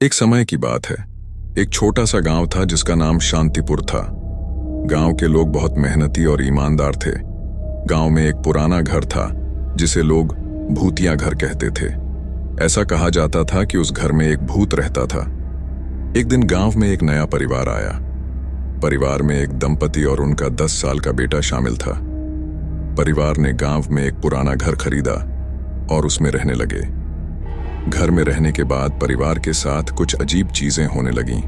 एक समय की बात है। एक छोटा सा गांव था जिसका नाम शांतिपुर था। गांव के लोग बहुत मेहनती और ईमानदार थे। गांव में एक पुराना घर था जिसे लोग भूतिया घर कहते थे। ऐसा कहा जाता था कि उस घर में एक भूत रहता था। एक दिन गांव में एक नया परिवार आया। परिवार में एक दंपति और उनका 10 साल का बेटा शामिल था। परिवार ने गांव में एक पुराना घर खरीदा और उसमें रहने लगे। घर में रहने के बाद परिवार के साथ कुछ अजीब चीजें होने लगीं।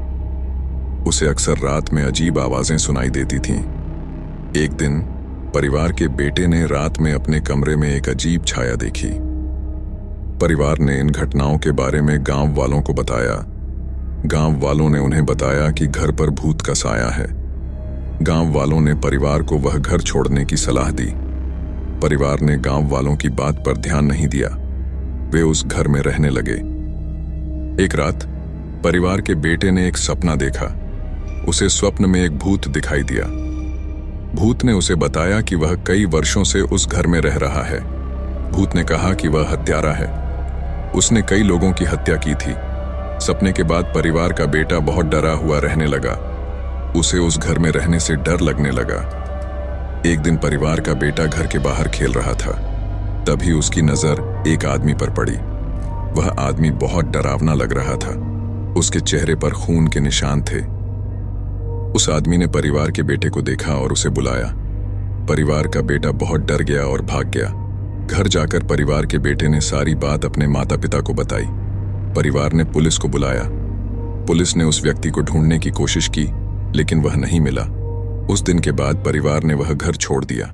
उसे अक्सर रात में अजीब आवाजें सुनाई देती थीं। एक दिन परिवार के बेटे ने रात में अपने कमरे में एक अजीब छाया देखी। परिवार ने इन घटनाओं के बारे में गांव वालों को बताया। गांव वालों ने उन्हें बताया कि घर पर भूत का साया है। गांव वालों ने परिवार को वह घर छोड़ने की सलाह दी। परिवार ने गांव वालों की बात पर ध्यान नहीं दिया। वे उस घर में रहने लगे। एक रात परिवार के बेटे ने एक सपना देखा। उसे स्वप्न में एक भूत दिखाई दिया। भूत ने उसे बताया कि वह कई वर्षों से उस घर में रह रहा है। भूत ने कहा कि वह हत्यारा है। उसने कई लोगों की हत्या की थी। सपने के बाद परिवार का बेटा बहुत डरा हुआ रहने लगा। उसे उस घर में रहने से डर लगने लगा। एक दिन परिवार का बेटा घर के बाहर खेल रहा था। तभी उसकी नजर एक आदमी पर पड़ी। वह आदमी बहुत डरावना लग रहा था। उसके चेहरे पर खून के निशान थे। उस आदमी ने परिवार के बेटे को देखा और उसे बुलाया। परिवार का बेटा बहुत डर गया और भाग गया। घर जाकर परिवार के बेटे ने सारी बात अपने माता पिता को बताई। परिवार ने पुलिस को बुलाया। पुलिस ने उस व्यक्ति को ढूंढने की कोशिश की, लेकिन वह नहीं मिला। उस दिन के बाद परिवार ने वह घर छोड़ दिया।